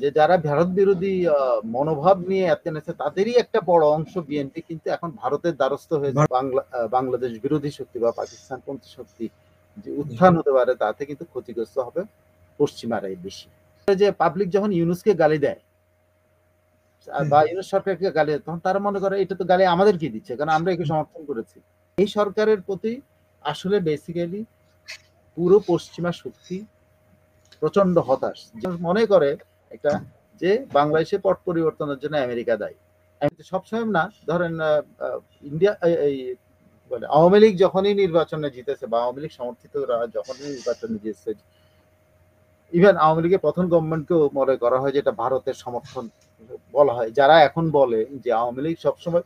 যে যারা ভারত বিরোধী মনোভাব নিয়ে এনেছে তাদেরই একটা বড় অংশ বিএনপি কিন্তু এখন ভারতের দ্বারস্থ হয়েছে। বাংলাদেশ বিরোধী শক্তি বা পাকিস্তানপন্থী শক্তি যে উত্থান হতে পারে তাতে কিন্তু ক্ষতিগ্রস্ত হবে পশ্চিমারাই বেশি। যে পাবলিক যখন ইউনুসকে গালি দেয় বা ইউনুস সরকারকে গালি দেয়, তখন তারা মনে করে এটা তো গালি আমাদেরকে দিচ্ছে, কারণ আমরা একে সমর্থন করেছি। এই সরকারের প্রতি আসলে বেসিক্যালি পুরো পশ্চিমা শক্তি প্রচন্ড হতাশ। মনে করে একটা যে বাংলাদেশের পট পরিবর্তনের জন্য আমেরিকা দায়ী। সবসময় না, ধরেন ইন্ডিয়া এই বলে আওয়ামী লীগ যখনই নির্বাচনে জিতেছে বা আওয়ামী লীগ সমর্থিতরা যখনই নির্বাচনে জিতেছে, ইভেন আওয়ামী লীগের প্রথম গভর্নমেন্টকেও মনে করা হয় যে এটা ভারতের সমর্থন বলা হয়। যারা এখন বলে যে আওয়ামী লীগ সবসময়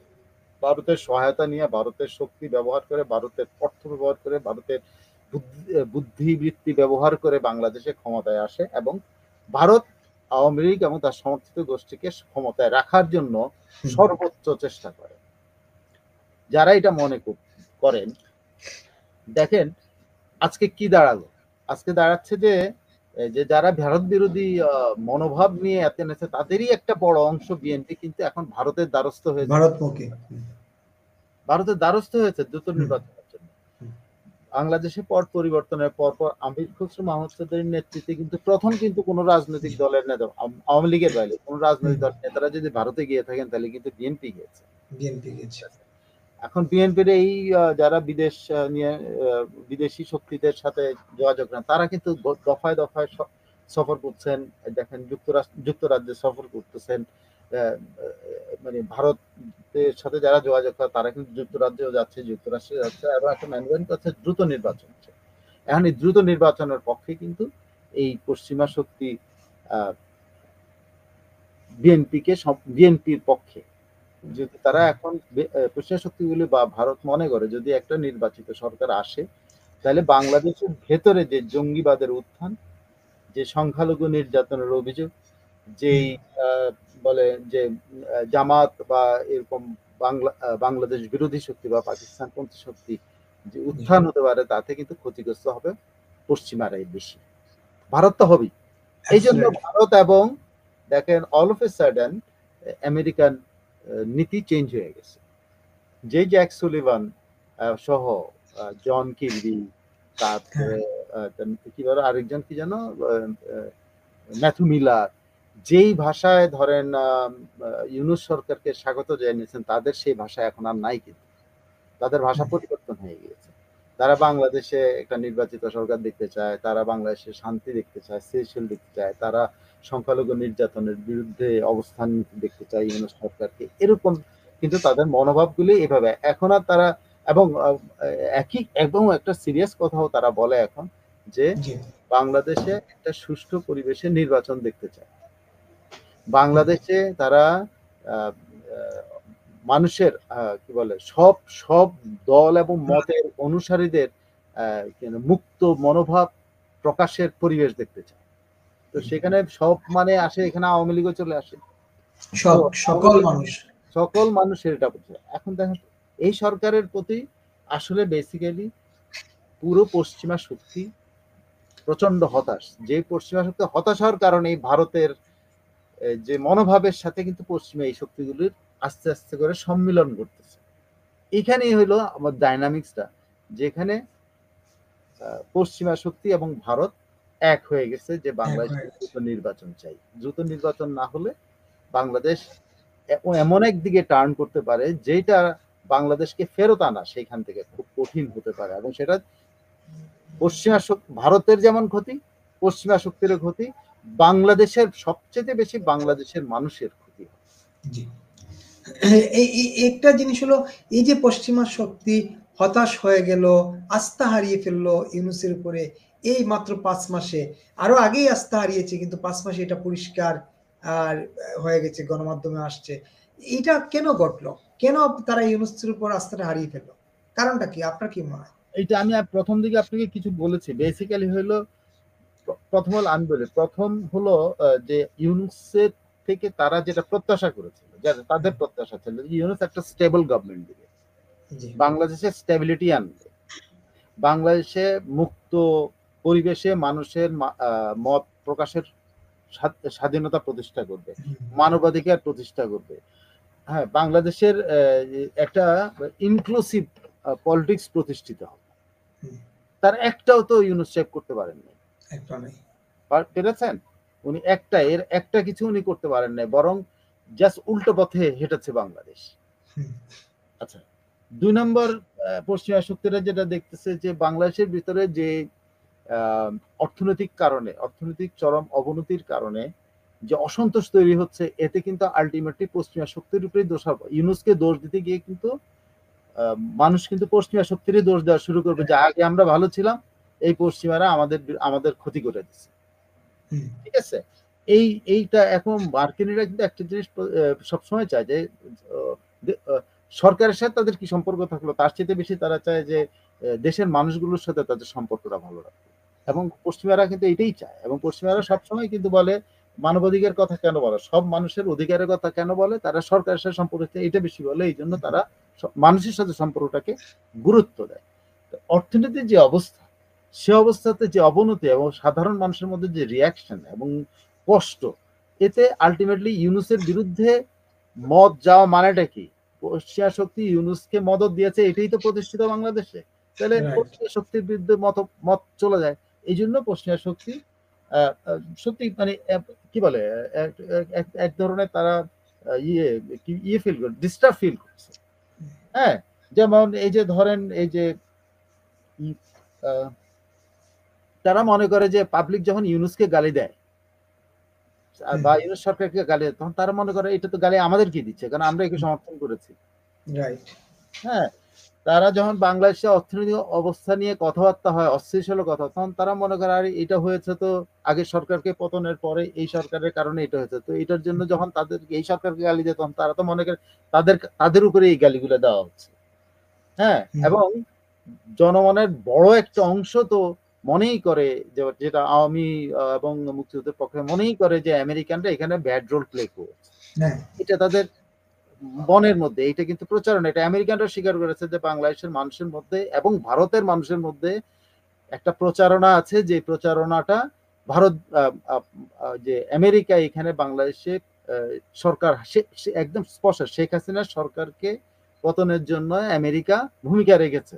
ভারতের সহায়তা নিয়ে, ভারতের শক্তি ব্যবহার করে, ভারতের অর্থ ব্যবহার করে, ভারতের বুদ্ধিবৃত্তি ব্যবহার করে বাংলাদেশে ক্ষমতায় আসে এবং ভারত আওয়ামী লীগ এবং তার সমর্থিত গোষ্ঠীকে ক্ষমতায় রাখার জন্য সর্বোচ্চ চেষ্টা করে। যারা এটা মনে করেন, দেখেন আজকে কি দাঁড়ালো। আজকে দাঁড়াচ্ছে যে যারা ভারত বিরোধী মনোভাব নিয়ে এনেছে তাদেরই একটা বড় অংশ বিএনপি কিন্তু এখন ভারতের দ্বারস্থ হয়েছে। ভারতের দ্বারস্থ হয়েছে দ্রুত নির্বাচনের জন্য। বাংলাদেশে পট পরিবর্তনের পরপর আমির খসরু মাহমুদ চৌধুরীর নেতৃত্বে কিন্তু প্রথম কিন্তু কোন রাজনৈতিক দলের নেতা, আওয়ামী লীগের বাইরে কোন রাজনৈতিক দলের নেতারা যদি ভারতে গিয়ে থাকেন তাহলে কিন্তু বিএনপি গিয়েছে। এখন বিএনপির এই যারা বিদেশি শক্তিদের সাথে যোগাযোগ করেন তারা কিন্তু দফায় দফায় সফর করছেন। দেখেন যুক্তরাজ্যে সফর করতেছেন, মানে ভারতের সাথে যারা যোগাযোগ করে তারা কিন্তু যুক্তরাজ্যেও যাচ্ছে, যুক্তরাষ্ট্রে যাচ্ছে এবং একটা ম্যানুভেট করছে দ্রুত নির্বাচন। এখন এই দ্রুত নির্বাচনের পক্ষে কিন্তু এই পশ্চিমা শক্তি বিএনপির পক্ষে। যদি তারা এখন পশ্চিমা শক্তিগুলি বা ভারত মনে করে যদি একটা নির্বাচিত সরকার আসে তাহলে বাংলাদেশের ভেতরে যে জঙ্গিবাদের উত্থান, যে সংখ্যালঘু নির্যাতনের অভিযোগ, যেই বলে যে জামাত বা এরকম বাংলাদেশ বিরোধী শক্তি বা পাকিস্তানপন্থী শক্তি যে উত্থান হতে পারে তাতে কিন্তু ক্ষতিগ্রস্ত হবে পশ্চিমারাই বেশি। ভারত তো হবেই। এই জন্য ভারত এবং দেখেন all of a sudden American নীতি চেঞ্জ হয়ে গেছে। যে জ্যাক সুলিভান সহ জন কিরবি, তারপরে কি বলে আরেকজন কি জানো, ম্যাথু মিলার, যেই ভাষায় ধরেন ইউনুস সরকারকে স্বাগত জানিয়েছেন তাদের সেই ভাষা এখন আর নাই, কিন্তু তাদের ভাষা পরিবর্তন হয়ে গিয়েছে। তারা বাংলাদেশে একটা নির্বাচিত সরকার দেখতে চায়, তারা বাংলাদেশে শান্তি দেখতে চায়, স্থিতিশীল দেখতে চায়, তারা সংখ্যালঘু নির্যাতনের বিরুদ্ধে অবস্থান দেখতে চায় ইউনুস সরকারকে, এরকম কিন্তু তাদের মনোভাবগুলি এভাবে। এখন আর তারা এবং একটা সিরিয়াস কথাও তারা বলে এখন যে বাংলাদেশে একটা সুষ্ঠু পরিবেশে নির্বাচন দেখতে চায়। বাংলাদেশে তারা মানুষের কি বলে সব দল এবং মতের অনুসারীদের মুক্ত মনোভাব প্রকাশের পরিবেশ দেখতে চায়। তো সেখানে সব মানে আসে, এখানে আওয়ামী লীগও চলে আসে, সকল মানুষের এটা বুঝে। এখন দেখেন এই সরকারের প্রতি আসলে বেসিক্যালি পুরো পশ্চিমা শক্তি প্রচন্ড হতাশ। যে পশ্চিমা শক্তি হতাশ হওয়ার কারণে ভারতের যে মনোভাবের সাথে কিন্তু পশ্চিমা এই শক্তিগুলির আস্তে আস্তে করে সম্মিলন করতেছে। এখানেই হলো আমার ডাইনামিক্সটা, যেখানে পশ্চিমা শক্তি এবং ভারত এক হয়ে গেছে যে বাংলাদেশে দ্রুত নির্বাচন চাই। দ্রুত নির্বাচন না হলে বাংলাদেশ এমন একদিকে টার্ন করতে পারে যেটা বাংলাদেশকে ফেরত আনা সেখান থেকে খুব কঠিন হতে পারে, এবং সেটা পশ্চিমা ভারতের যেমন ক্ষতি, পশ্চিমা শক্তির ক্ষতি, বাংলাদেশের সবচেয়ে বেশি বাংলাদেশের মানুষের ক্ষতি। একটা জিনিস হলো এই যে পশ্চিমা শক্তি হতাশ হয়ে গেল, আস্থা হারিয়ে ফেললো ইউনুসের উপরে এই মাত্র 5 মাসে, আরো আগেই আস্থা হারিয়েছে কিন্তু 5 মাসে এটা পরিষ্কার আর হয়ে গেছে, গণমাধ্যমে আসছে। এটা কেন ঘটলো? কেন তারা ইউনুসের উপর আস্থাটা হারিয়ে ফেললো? কারণটা কি আপনার কি মনে হয়? এইটা আমি প্রথম দিকে আপনাকে কিছু বলেছি। বেসিক্যালি হলো প্রথম হলো যে ইউনুসের থেকে তারা যেটা প্রত্যাশা করেছিল, তাদের প্রত্যাশা ছিল যে ইউনুস একটা স্টেবল গভর্নমেন্ট দিবে, বাংলাদেশে স্টেবিলিটি আনবে, বাংলাদেশে মুক্ত পরিবেশে মানুষের মত প্রকাশের স্বাধীনতা প্রতিষ্ঠা করবে, হুম, মানবাধিকার প্রতিষ্ঠা করবে। হ্যাঁ, বাংলাদেশের একটা ইনক্লুসিভ পলিটিক্স প্রতিষ্ঠিত হবে। হুম, তার একটাও তো ইউনূস সাহেব করতে পারেননি। একটা নাই। পেরেছেন? উনি এর একটা কিছু উনি করতে পারেন নাই, বরং জাস্ট উল্টো পথে হেঁটেছে বাংলাদেশ। হুম, আচ্ছা, ২ নম্বর পশ্চিমা শক্তিরা যেটা দেখতেছে যে বাংলাদেশের ভিতরে যে অর্থনৈতিক চরম অবনতির কারণে যে অসন্তোষ তৈরি হচ্ছে, এতে কিন্তু আল্টিমেটলি পশ্চিমা শক্তির উপরেই দোষারোপ। ইউনূসকে দোষ দিতে গিয়ে কিন্তু মানুষ কিন্তু পশ্চিমা শক্তিরই দোষ দেওয়া শুরু করবে যে আগে আমরা ভালো ছিলাম, এই পশ্চিমারা আমাদের ক্ষতি করে দিচ্ছে। হুম, ঠিক আছে? এইটা এখন মার্কিনিরা কিন্তু একটা জিনিস সবসময় চায় যে সরকারের সাথে তাদের কি সম্পর্ক থাকলো, তার চাইতে বেশি তারা চায় যে দেশের মানুষগুলোর সাথে তাদের সম্পর্কটা ভালো রাখবে। এবং পশ্চিমারা কিন্তু এটাই চায়, এবং পশ্চিমারা সবসময় কিন্তু বলে মানবাধিকার কথা কেন বলে, সব মানুষের অধিকারের কথা কেন বলে, তারা সরকারের সাথে সম্পর্ক এটা বেশি বলে, এই জন্য তারা মানুষের সাথে সম্পর্কটাকে গুরুত্ব দেয়। অর্থনীতির যে অবস্থা, সে অবস্থাতে যে অবনতি এবং সাধারণ মানুষের মধ্যে যে রিয়াকশন এবং কষ্ট, এতে আলটিমেটলি ইউনূসের বিরুদ্ধে মত যাওয়া মানেটা কি? পশ্চিমা শক্তি ইউনূসকে মদদ দিয়েছে, এটাই তো প্রতিষ্ঠিত বাংলাদেশে। তাহলে রাইট। পশ্চিমা শক্তির বিরুদ্ধে মত চলে যায়। এই জন্য পশ্চিমা শক্তি সত্যি মানে কি বলে, এক ধরনের তারা ফিল করে, ডিস্টার্ব ফিল করছে। হ্যাঁ, যেমন এই যে ধরেন এই যে তারা মনে করে যে পাবলিক যখন ইউনূসকে গালি দেয় বা ইউনূস সরকারকে গালি দেয়, তখন তারা মনে করে এটা তো গালি আমাদেরকে দিচ্ছে, কারণ আমরা একে সমর্থন করেছি। রাইট। হ্যাঁ, তারা যখন বাংলাদেশের অর্থনৈতিক অবস্থা নিয়ে কথাবার্তা হয়, অস্থিতিশীল কথা, তখন তারা মনে করে আরে এটা হয়েছে তো আগের সরকারকে পতনের পরে এই সরকারের কারণে এটা হয়েছে, তো এটার জন্য যখন তাদের এই সরকারকে গালি দেয়, তখন তারা তো মনে করে তাদের উপরে এই গালিগুলো দেওয়া হচ্ছে। হ্যাঁ, এবং জনমনের বড় একটা অংশ তো মনেই করে যেটা আওয়ামী এবং মুক্তিযুদ্ধের পক্ষে মনেই করে যে আমেরিকানরা এখানে ব্যাড রোল প্লে করেছে। এটা তাদের মনের মধ্যে, এটা কিন্তু প্রচারণা, এটা আমেরিকানরা স্বীকার করেছে যে বাংলাদেশের মানুষের মধ্যে এবং ভারতের মানুষের মধ্যে একটা প্রচারণা আছে, যে প্রচারণাটা ভারত যে আমেরিকা এখানে বাংলাদেশে সরকার একদম স্পষ্ট শেখ হাসিনার সরকারকে পতনের জন্য আমেরিকা ভূমিকা রেখেছে।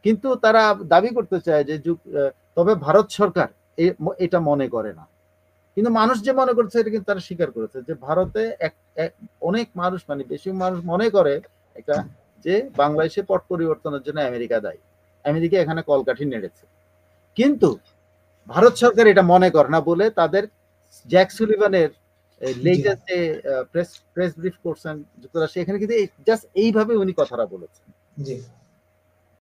কিন্তু তারা দাবি করতে চায় যে তবে ভারত সরকার এটা মনে করে না, কিন্তু মানুষ যে মনে করছে এটা কিন্তু তারা স্বীকার করেছে যে ভারতে অনেক মানুষ, মানে বেশি মানুষ মনে করে একটা যে বাংলাদেশে পট পরিবর্তনের জন্য আমেরিকা দায়ী, আমেরিকা এখানে কলকাঠি নেড়েছে। কিন্তু ভারত সরকার এটা মনে করে না বলে তাদের জ্যাক সুলিভানের লেটেস্ট যে প্রেস ব্রিফ করছেন যুক্তরাষ্ট্রে, এখানে কিন্তু জাস্ট এইভাবে উনি কথাটা বলেছেন।